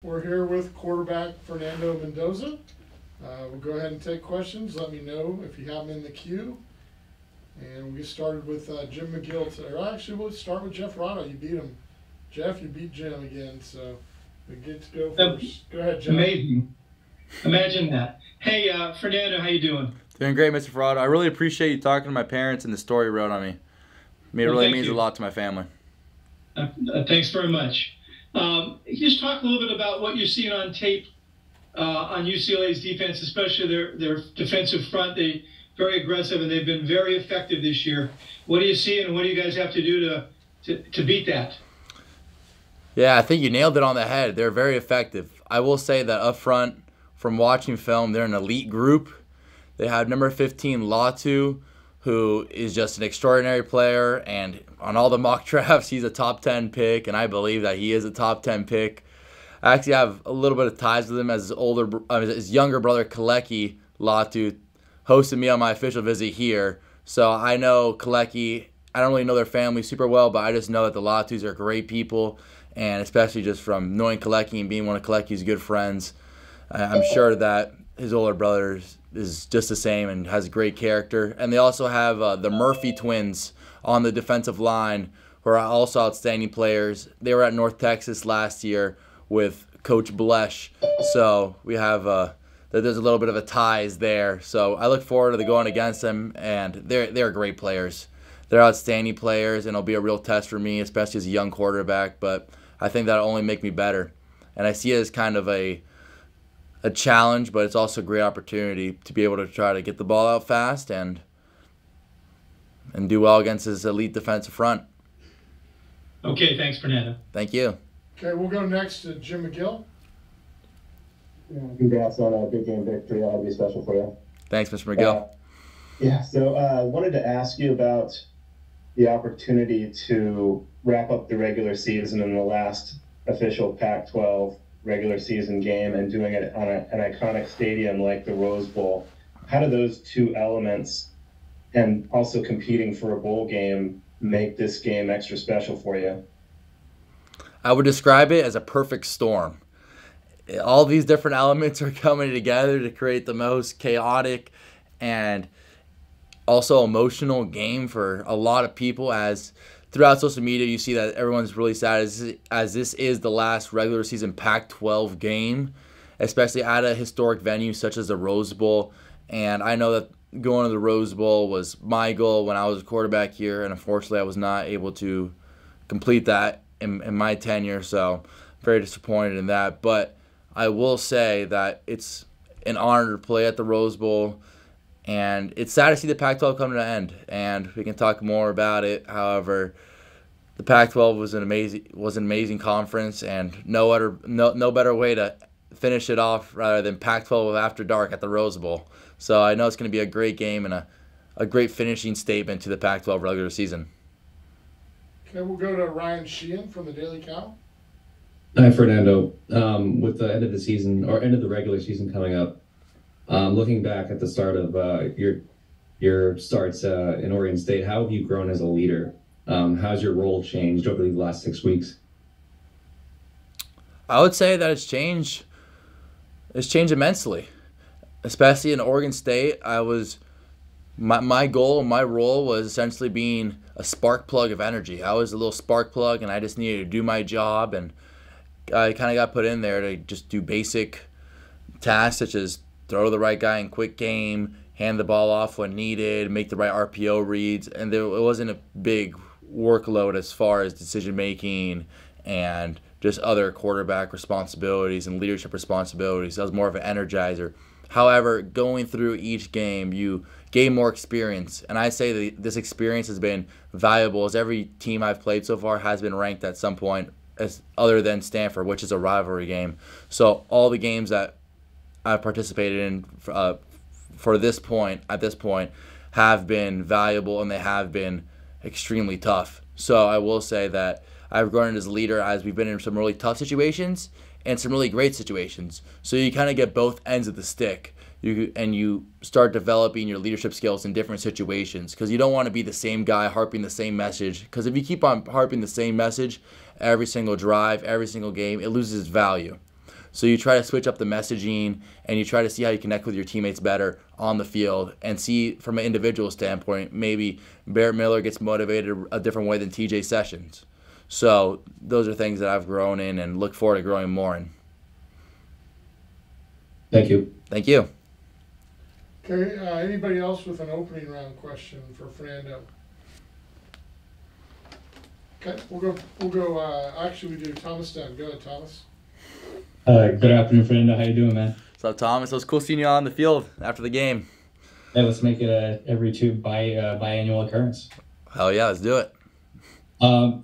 We're here with quarterback Fernando Mendoza. We'll go ahead and take questions. Let me know if you have them in the queue. And we'll get started with Jim McGill today. Or actually, we'll start with Jeff Rado. You beat him. Jeff, you beat Jim again, so we get to go first. Go ahead, Jeff. Amazing. Imagine that. Hey, Fernando, how you doing? Doing great, Mr. Ferrado. I really appreciate you talking to my parents and the story you wrote on me. It really means a lot to my family. Thanks very much. Just talk a little bit about what you're seeing on tape on UCLA's defense, especially their defensive front. They're very aggressive, and they've been very effective this year. What are you seeing, and what do you guys have to do to beat that? Yeah, I think you nailed it on the head. They're very effective. I will say that up front, from watching film, they're an elite group. They have number 15, Latu, who is just an extraordinary player, and on all the mock drafts, he's a top 10 pick, and I believe that he is a top 10 pick. I actually have a little bit of ties with him as his younger brother, Kalecki Latu, hosted me on my official visit here. So I know Kalecki. I don't really know their family super well, but I just know that the Latus are great people, and especially just from knowing Kalecki and being one of Kalecki's good friends, I'm sure that his older brother is just the same and has great character. And they also have the Murphy twins on the defensive line, who are also outstanding players. They were at North Texas last year with Coach Blesh, so we have there's a little bit of a ties there. So I look forward to going against them, and they're great players. They're outstanding players, and it'll be a real test for me, especially as a young quarterback. But I think that'll only make me better, and I see it as kind of a challenge, but it's also a great opportunity to be able to try to get the ball out fast and do well against his elite defensive front. Okay, thanks, Fernando. Thank you. Okay, we'll go next to Jim McGill. Congrats on a big game victory. That'll be special for you. Thanks, Mr. McGill. So I wanted to ask you about the opportunity to wrap up the regular season in the last official Pac-12 regular season game and doing it on an iconic stadium like the Rose Bowl. How do those two elements and also competing for a bowl game make this game extra special for you? I would describe it as a perfect storm. All these different elements are coming together to create the most chaotic and also emotional game for a lot of people, as throughout social media you see that everyone's really sad as this is the last regular season Pac-12 game, especially at a historic venue such as the Rose Bowl. And I know that going to the Rose Bowl was my goal when I was a quarterback here, and unfortunately I was not able to complete that in my tenure, so very disappointed in that. But I will say that it's an honor to play at the Rose Bowl, and it's sad to see the Pac-12 come to an end, and we can talk more about it. However, the Pac-12 was an amazing conference, and no better way to finish it off rather than Pac-12 after dark at the Rose Bowl. So I know it's going to be a great game and a great finishing statement to the Pac-12 regular season. Okay, we'll go to Ryan Sheehan from the Daily Cow. Hi, Fernando. With the end of the season or end of the regular season coming up, looking back at the start of your starts in Oregon State, how have you grown as a leader? How's your role changed over the last 6 weeks? I would say that it's changed. It's changed immensely, especially in Oregon State. My goal, my role was essentially being a spark plug of energy. I was a little spark plug, and I just needed to do my job, and I kind of got put in there to just do basic tasks such as throw to the right guy in quick game, hand the ball off when needed, make the right RPO reads, and it wasn't a big workload as far as decision making and just other quarterback responsibilities and leadership responsibilities. I was more of an energizer. However, going through each game, you gain more experience, and I say that this experience has been valuable, as every team I've played so far has been ranked at some point, as other than Stanford, which is a rivalry game. So all the games that I've participated in at this point have been valuable, and they have been extremely tough. So I will say that I've grown as a leader as we've been in some really tough situations and some really great situations. So you kind of get both ends of the stick. You start developing your leadership skills in different situations, because you don't want to be the same guy harping the same message, because if you keep on harping the same message every single drive, every single game, it loses its value. So you try to switch up the messaging, and you try to see how you connect with your teammates better on the field, and see from an individual standpoint, maybe Barrett Miller gets motivated a different way than TJ Sessions. So those are things that I've grown in and look forward to growing more in. Thank you. Thank you. Okay, anybody else with an opening round question for Fernando? Okay, we'll go, actually we do Thomas then. Go ahead, Thomas. Good afternoon, Fernando. How you doing, man? What's up, Thomas? It was cool seeing you on the field after the game. Yeah, let's make it a every biannual occurrence. Hell yeah, let's do it.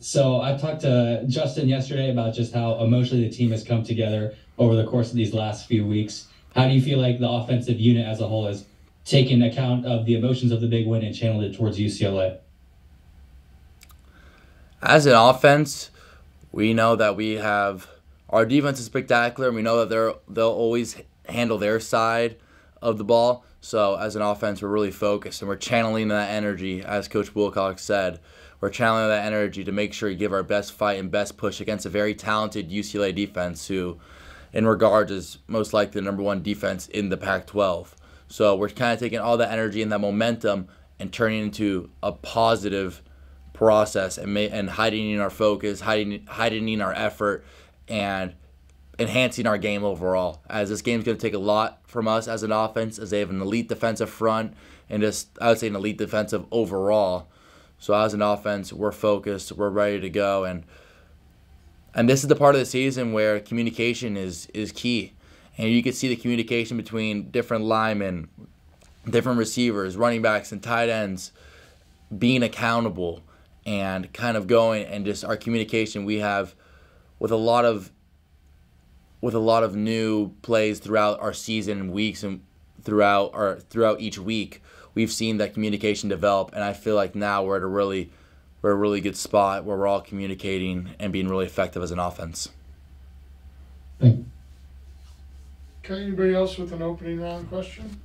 So I talked to Justin yesterday about just how emotionally the team has come together over the course of these last few weeks. How do you feel like the offensive unit as a whole has taken account of the emotions of the big win and channeled it towards UCLA? As an offense, we know that we have our defense is spectacular, and we know that they'll always handle their side of the ball. So as an offense, we're really focused, and we're channeling that energy, as Coach Wilcox said. We're channeling that energy to make sure we give our best fight and best push against a very talented UCLA defense who, in regards, is most likely the number 1 defense in the Pac-12. So we're kind of taking all that energy and that momentum and turning it into a positive process and heightening our focus, heightening our effort, and enhancing our game overall. As this game's going to take a lot from us as an offense, as they have an elite defensive front and just, I would say, an elite defensive overall. So as an offense, we're focused, we're ready to go, and this is the part of the season where communication is key. And you can see the communication between different linemen, different receivers, running backs, and tight ends being accountable and kind of going, and just our communication we have with a lot of new plays throughout our season and weeks and throughout each week. We've seen that communication develop, and I feel like now we're at a really good spot where we're all communicating and being really effective as an offense. Okay, anybody else with an opening round question?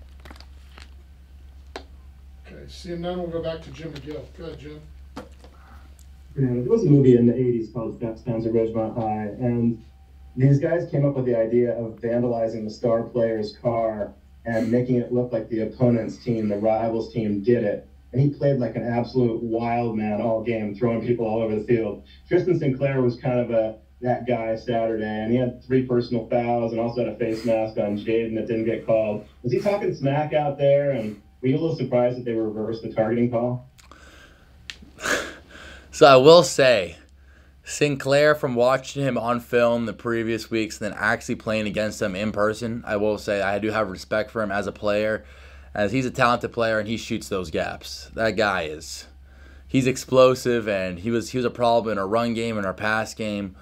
Okay, seeing none, we'll go back to Jim McGill. Go ahead, Jim. There was a movie in the 80s called Best Times at Ridgemont High, and these guys came up with the idea of vandalizing the star player's car and making it look like the opponent's team, the rival's team, did it. And he played like an absolute wild man all game, throwing people all over the field. Tristan Sinclair was kind of that guy Saturday, and he had 3 personal fouls and also had a face mask on Jaden that didn't get called. Was he talking smack out there? And were you a little surprised that they reversed the targeting call? So I will say, Sinclair, from watching him on film the previous weeks and then actually playing against him in person, I will say I do have respect for him as a player, as he's a talented player and he shoots those gaps. That guy he's explosive, and he was a problem in our run game and our pass game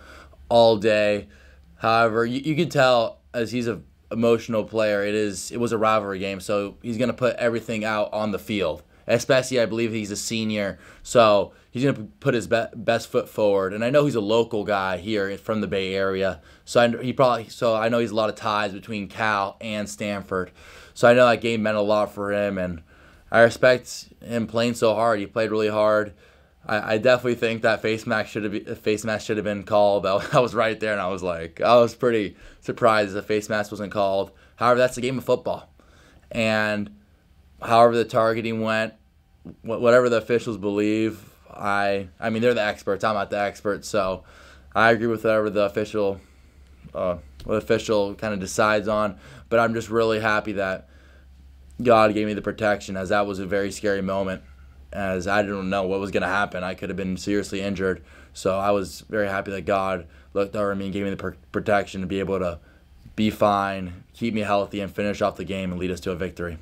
all day. However, you can tell as he's an emotional player, it was a rivalry game, so he's going to put everything out on the field. Especially, I believe he's a senior, so he's going to put his best foot forward. And I know he's a local guy here from the Bay Area, so I know he has a lot of ties between Cal and Stanford. So I know that game meant a lot for him, and I respect him playing so hard. He played really hard. I definitely think that face mask should have been called. I was right there, and I was pretty surprised the face mask wasn't called. However, that's a game of football, and however the targeting went, whatever the officials believe, I mean they're the experts. I'm not the expert, so I agree with whatever the official kind of decides on. But I'm just really happy that God gave me the protection, as that was a very scary moment, as I didn't know what was going to happen. I could have been seriously injured, so I was very happy that God looked over me and gave me the protection to be able to be fine, keep me healthy, and finish off the game and lead us to a victory.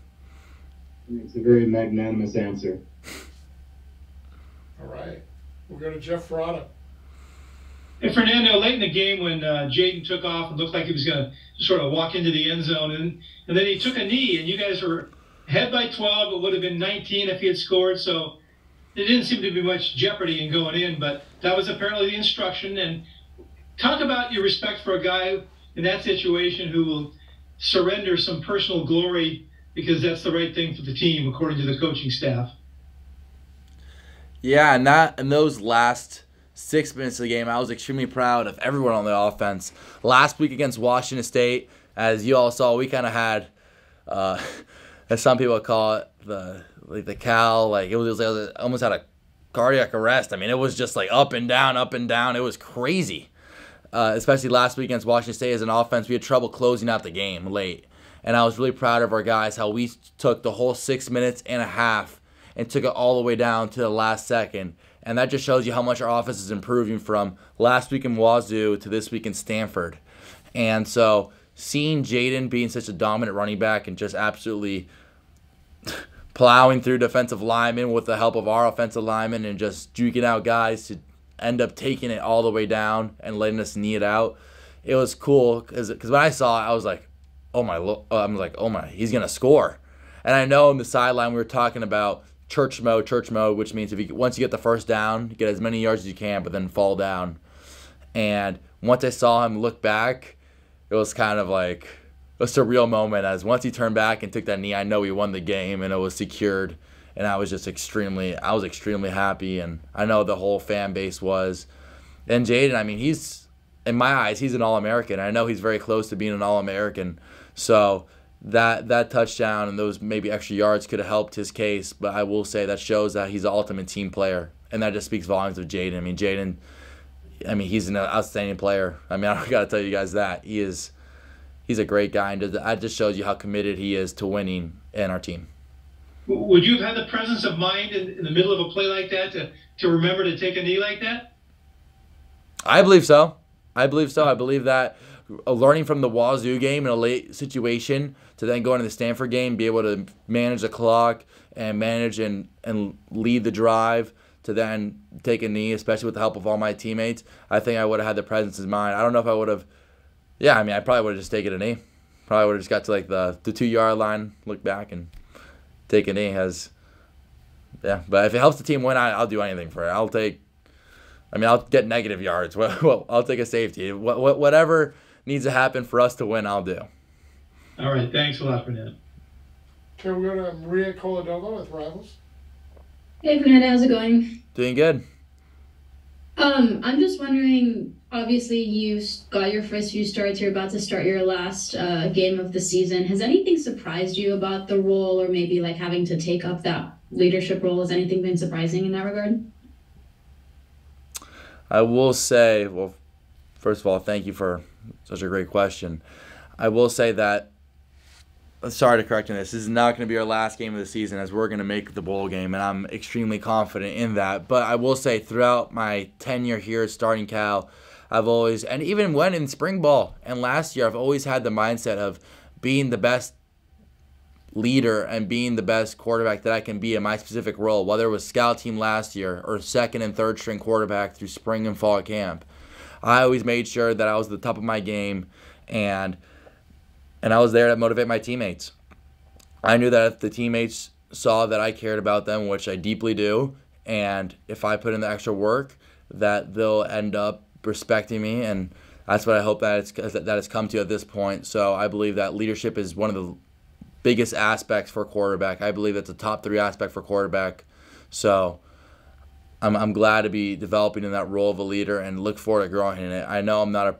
It's a very magnanimous answer. All right. We'll go to Jeff Ferrata. Hey, Fernando, late in the game when Jaden took off and looked like he was going to sort of walk into the end zone, and then he took a knee, and you guys were ahead by 12. It would have been 19 if he had scored, so there didn't seem to be much jeopardy in going in, but that was apparently the instruction. And talk about your respect for a guy in that situation who will surrender some personal glory because that's the right thing for the team, according to the coaching staff. Yeah, and those last 6 minutes of the game. I was extremely proud of everyone on the offense. Last week against Washington State, as you all saw, we kind of had, as some people call it, the cow. Like it was almost had a cardiac arrest. I mean, it was just like up and down, up and down. It was crazy. Especially last week against Washington State as an offense, we had trouble closing out the game late. And I was really proud of our guys, how we took the whole 6 minutes and a half and took it all the way down to the last second. And that just shows you how much our offense is improving from last week in Wazoo to this week in Stanford. And so seeing Jaden being such a dominant running back and just absolutely plowing through defensive linemen with the help of our offensive linemen and just juking out guys to end up taking it all the way down and letting us knee it out. It was cool because when I saw it, I was like, oh my, he's going to score. And I know on the sideline we were talking about church mode, which means once you get the first down, get as many yards as you can, but then fall down. And once I saw him look back, it was kind of like a surreal moment, as once he turned back and took that knee, I know he won the game and it was secured. And I was just extremely happy, and I know the whole fan base was. And Jaden, I mean, he's, in my eyes, he's an All-American. I know he's very close to being an All-American. So that touchdown and those maybe extra yards could have helped his case, but I will say that shows that he's an ultimate team player, and that just speaks volumes of Jaden. I mean, he's an outstanding player. I mean, I don't got to tell you guys that. He's a great guy, and that just shows you how committed he is to winning in our team. Would you have had the presence of mind in the middle of a play like that to remember to take a knee like that? I believe so. I believe that learning from the Wazoo game in a late situation to then go into the Stanford game, be able to manage the clock and manage and lead the drive to then take a knee, especially with the help of all my teammates, I think I would have had the presence of mind. I don't know if I would have. Yeah, I mean, I probably would have just taken a knee. Probably would have just got to like the 2-yard line, look back, and take a knee. But if it helps the team win, I'll do anything for it. I'll get negative yards. Well, I'll take a safety. Whatever needs to happen for us to win, I'll do. All right. Thanks a lot, Fernando. Okay, we'll go to Maria Coladova with Rivals. Hey, Fernando, how's it going? Doing good. I'm just wondering, obviously you got your first few starts, you're about to start your last game of the season. Has anything surprised you about the role, or maybe like having to take up that leadership role? Has anything been surprising in that regard? I will say, well, first of all, thank you for such a great question. I will say that, sorry to correct you on this is not going to be our last game of the season, as we're going to make the bowl game, and I'm extremely confident in that. But I will say throughout my tenure here at Starting Cal, I've always, and even when in spring ball and last year, I've always had the mindset of being the best leader and being the best quarterback that I can be in my specific role, whether it was scout team last year or second and third string quarterback through spring and fall camp. I always made sure that I was at the top of my game, and I was there to motivate my teammates. I knew that if the teammates saw that I cared about them, which I deeply do, and if I put in the extra work, that they'll end up respecting me, and that's what I hope that it's come to at this point. So I believe that leadership is one of the biggest aspects for quarterback. I believe it's a top 3 aspect for quarterback. So I'm glad to be developing in that role of a leader and look forward to growing in it. I know I'm not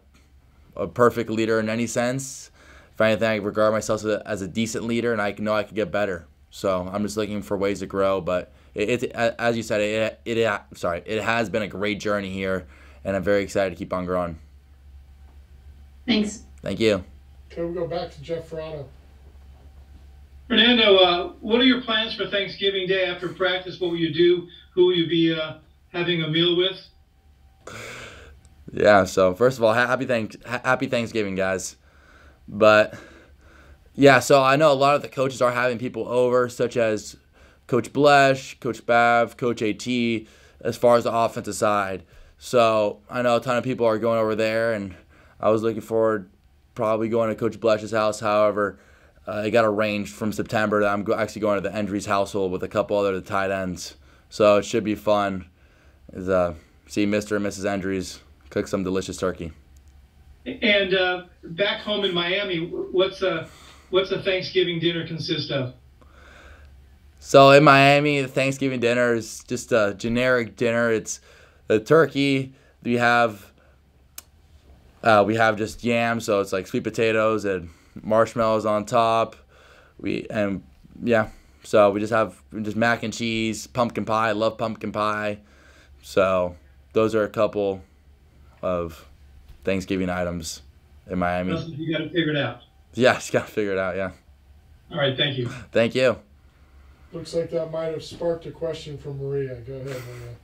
a perfect leader in any sense. If anything, I regard myself as a decent leader, and I know I could get better. So I'm just looking for ways to grow. But as you said, it has been a great journey here, and I'm very excited to keep on growing. Thanks. Thank you. Okay, we'll go back to Jeff Fernando. Fernando, what are your plans for Thanksgiving Day after practice? What will you do? Who will you be having a meal with? Yeah, so first of all, happy Thanksgiving, guys. But, yeah, so I know a lot of the coaches are having people over, such as Coach Blesh, Coach Bav, Coach AT, as far as the offensive side. So I know a ton of people are going over there, and I was looking forward probably going to Coach Blesh's house. However, it got arranged from September that I'm actually going to the Endries household with a couple other tight ends. So it should be fun to see Mr. and Mrs. Endries cook some delicious turkey. And back home in Miami, what's a Thanksgiving dinner consist of? So in Miami, the Thanksgiving dinner is just a generic dinner. It's the turkey, we have just yams, so it's like sweet potatoes and marshmallows on top. So we just have mac and cheese, pumpkin pie. I love pumpkin pie. So those are a couple of Thanksgiving items in Miami. You got to figure it out. Yeah, just got to figure it out, yeah. All right, thank you. Thank you. Looks like that might have sparked a question from Maria. Go ahead, Maria.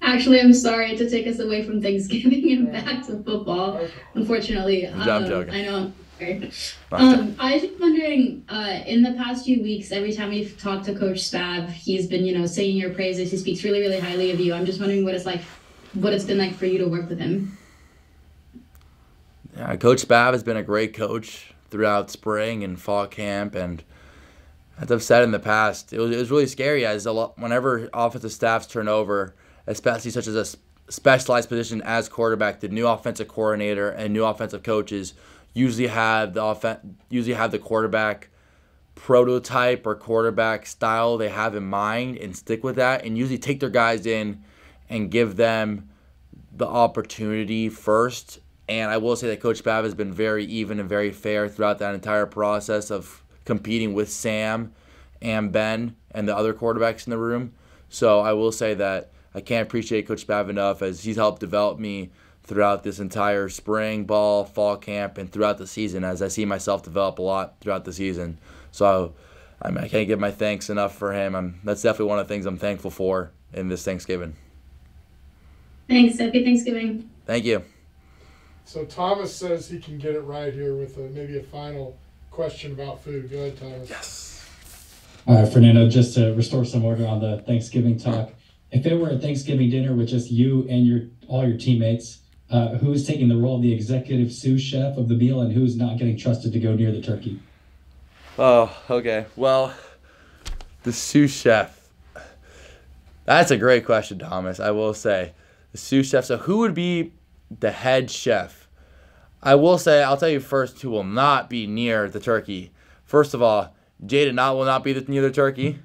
Actually, I'm sorry to take us away from Thanksgiving and back to football. Okay. Unfortunately, I'm joking. I know. I'm sorry. I was just wondering, in the past few weeks, every time we've talked to Coach Spav, he's been, singing your praises. He speaks really, really highly of you. I'm just wondering what it's been like for you to work with him. Yeah, Coach Spav has been a great coach throughout spring and fall camp, and as I've said in the past, it was really scary whenever offensive staffs turn over, especially such as a specialized position as quarterback, the new offensive coordinator and new offensive coaches usually have the quarterback prototype or quarterback style they have in mind and stick with that, and usually take their guys in and give them the opportunity first. And I will say that Coach Spav has been very even and very fair throughout that entire process of competing with Sam and Ben and the other quarterbacks in the room. So I will say that I can't appreciate Coach Spav enough, as he's helped develop me throughout this entire spring ball, fall camp, and throughout the season, as I see myself develop a lot throughout the season. So I can't give my thanks enough for him. That's definitely one of the things I'm thankful for in this Thanksgiving. Thanks. Happy Thanksgiving. Thank you. So Thomas says he can get it right here with maybe a final question about food. Go ahead, Thomas. Yes. All right, Fernando, just to restore some order on the Thanksgiving talk. If it were a Thanksgiving dinner with just you and all your teammates, who's taking the role of the executive sous chef of the meal, and who's not getting trusted to go near the turkey? Oh, okay. Well, the sous chef. That's a great question, Thomas. I will say. The sous chef. So who would be the head chef? I will say, I'll tell you first who will not be near the turkey. First of all, Jaden will not be near the turkey.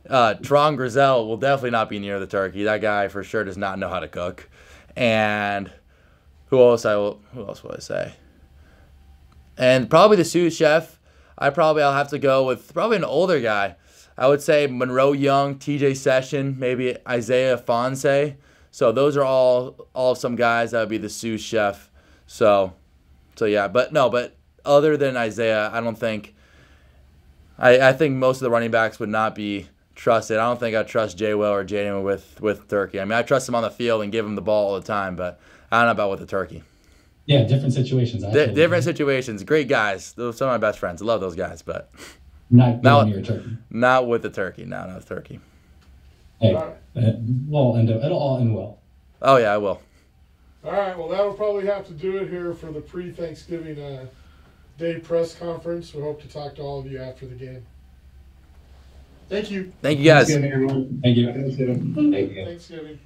Tron Grizel will definitely not be near the turkey. That guy for sure does not know how to cook. And who else will I say? And probably the sous chef. I'll have to go with probably an older guy. I would say Monroe Young, TJ Session, maybe Isaiah Fonse. So those are all some guys that would be the sous chef. So yeah, but other than Isaiah, I don't think. I think most of the running backs would not be trusted. I don't think I trust Jay Will or Jaden with turkey. I mean, I trust him on the field and give him the ball all the time, but I don't know about with the turkey. Yeah, different situations. Different situations. Great guys. Those are some of my best friends. I love those guys, but not near turkey. Not with the turkey. No, not with turkey. Hey, it'll all end well. Oh yeah, I will. All right. Well, that'll probably have to do it here for the pre-Thanksgiving Day press conference. We hope to talk to all of you after the game. Thank you. Thank you, guys. Thanksgiving, everyone. Thank you. Thanksgiving. Thank you. Thanksgiving.